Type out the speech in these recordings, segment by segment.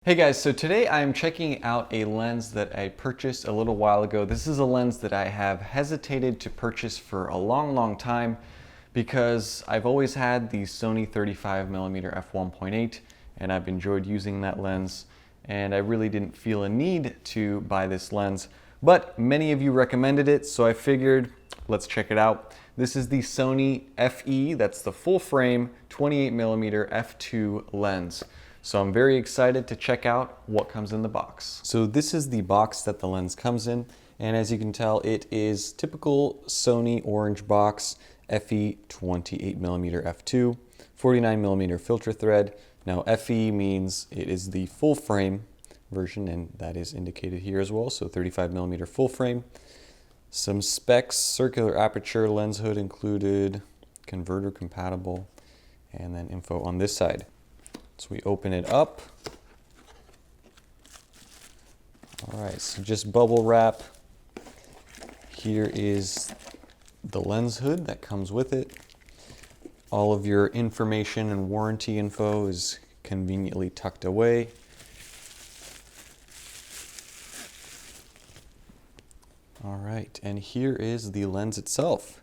Hey guys, so today I'm checking out a lens that I purchased a little while ago. This is a lens that I have hesitated to purchase for a long time because I've always had the Sony 35mm f1.8 and I've enjoyed using that lens, and I really didn't feel a need to buy this lens, but many of you recommended it, so I figured let's check it out. This is the Sony FE, that's the full frame 28mm f2 lens. So I'm very excited to check out what comes in the box. So this is the box that the lens comes in, and as you can tell, it is typical Sony orange box, FE 28mm f2, 49mm filter thread. Now FE means it is the full frame version, and that is indicated here as well, so 35mm full frame. Some specs: circular aperture, lens hood included, converter compatible, and then info on this side. So we open it up. All right, so just bubble wrap. Here is the lens hood that comes with it. All of your information and warranty info is conveniently tucked away. All right, and here is the lens itself.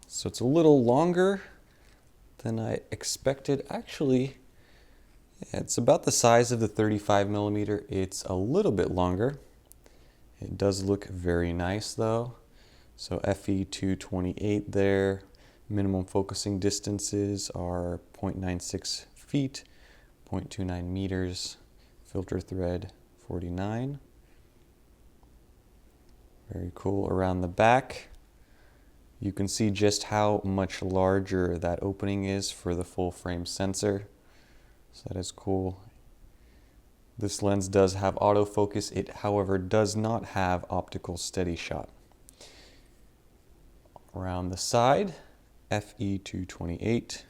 So it's a little longer than I expected. Actually, it's about the size of the 35mm. It's a little bit longer. It does look very nice though. So FE 228 there. Minimum focusing distances are 0.96 feet, 0.29 meters. Filter thread 49. Very cool. Around the back, you can see just how much larger that opening is for the full frame sensor. So that is cool. This lens does have autofocus. It, however, does not have optical steady shot. Around the side, FE 228,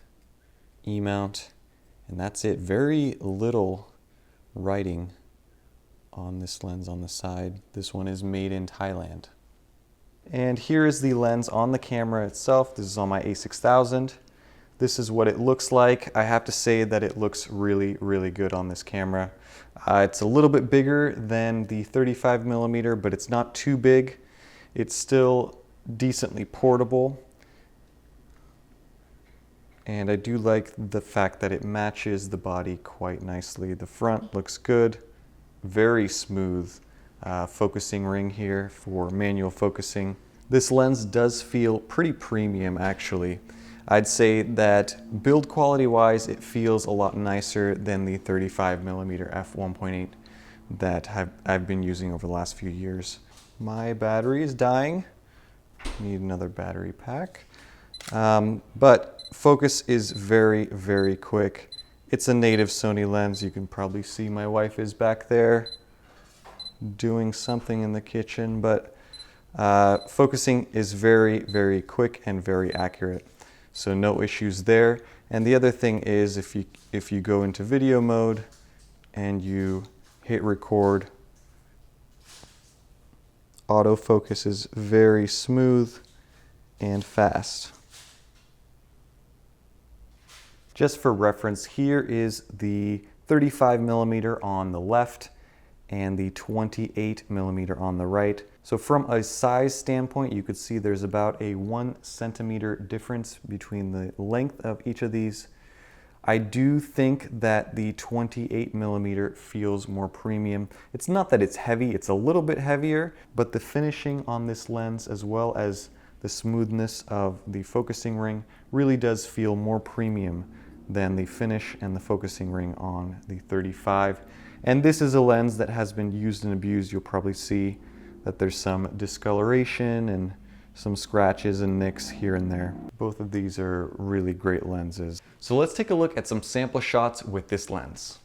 E-mount, and that's it. Very little writing on this lens on the side. This one is made in Thailand. And here is the lens on the camera itself. This is on my A6000. This is what it looks like. I have to say that it looks really good on this camera. It's a little bit bigger than the 35mm, but it's not too big. It's still decently portable. And I do like the fact that it matches the body quite nicely. The front looks good, very smooth. Focusing ring here for manual focusing. This lens does feel pretty premium actually. I'd say that build quality wise it feels a lot nicer than the 35mm f1.8 that I've been using over the last few years. My battery is dying. Need another battery pack. But focus is very quick. It's a native Sony lens. You can probably see my wife is back there doing something in the kitchen, but focusing is very quick and very accurate, so no issues there. And the other thing is, if you go into video mode and you hit record, autofocus is very smooth and fast. Just for reference, here is the 35mm on the left and the 28mm on the right. So from a size standpoint, you could see there's about a 1 centimeter difference between the length of each of these. I do think that the 28mm feels more premium. It's not that it's heavy, it's a little bit heavier, but the finishing on this lens, as well as the smoothness of the focusing ring, really does feel more premium than the finish and the focusing ring on the 35. And this is a lens that has been used and abused. You'll probably see that there's some discoloration and some scratches and nicks here and there. Both of these are really great lenses. So let's take a look at some sample shots with this lens.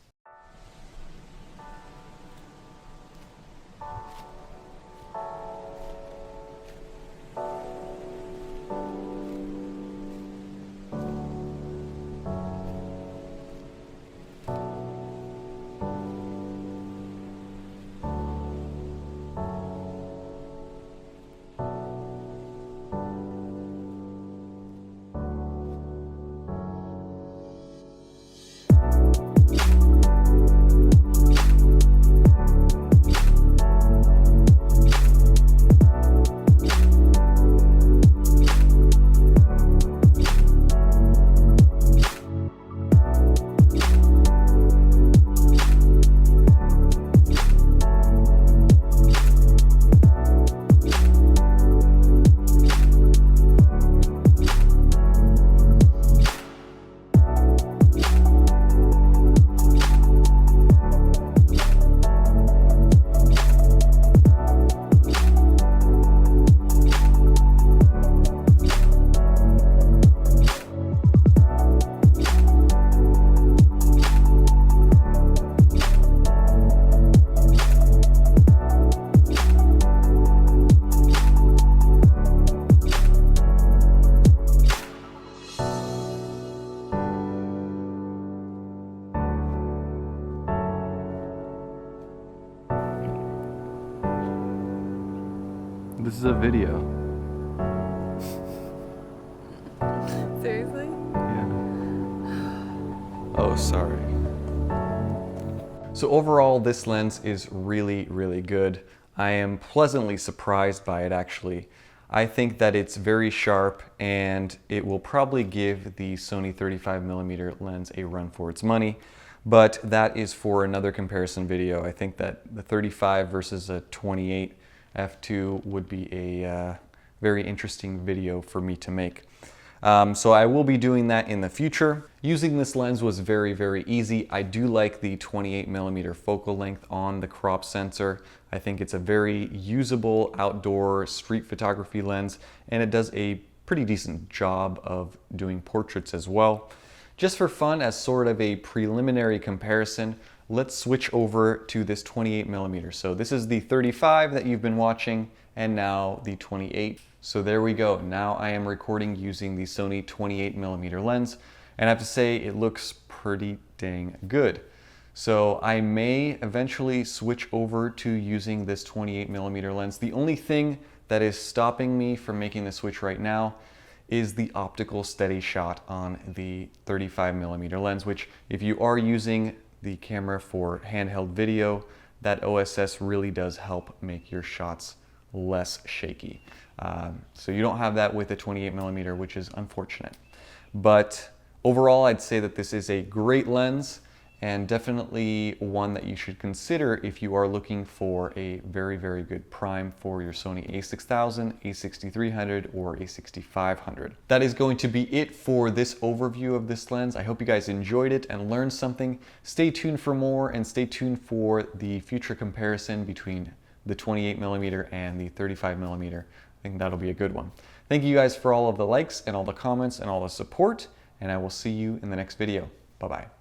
This is a video. Seriously? Yeah. Oh, sorry. So overall, this lens is really, really good. I am pleasantly surprised by it, actually. I think that it's very sharp, and it will probably give the Sony 35mm lens a run for its money, but that is for another comparison video. I think that the 35 versus a 28 f2 would be a very interesting video for me to make. So I will be doing that in the future. Using this lens was very, very easy. I do like the 28mm focal length on the crop sensor. I think it's a very usable outdoor street photography lens, and it does a pretty decent job of doing portraits as well. Just for fun, as sort of a preliminary comparison, let's switch over to this 28mm. So this is the 35 that you've been watching, and now the 28. So there we go. Now I am recording using the Sony 28mm lens, and I have to say it looks pretty dang good. So I may eventually switch over to using this 28mm lens. The only thing that is stopping me from making the switch right now is the optical steady shot on the 35mm lens, which if you are using the camera for handheld video, that OSS really does help make your shots less shaky. So you don't have that with the 28mm, which is unfortunate. But overall, I'd say that this is a great lens, and definitely one that you should consider if you are looking for a very, very good prime for your Sony a6000, a6300, or a6500. That is going to be it for this overview of this lens. I hope you guys enjoyed it and learned something. Stay tuned for more, and stay tuned for the future comparison between the 28mm and the 35mm. I think that'll be a good one. Thank you guys for all of the likes and all the comments and all the support, and I will see you in the next video. Bye-bye.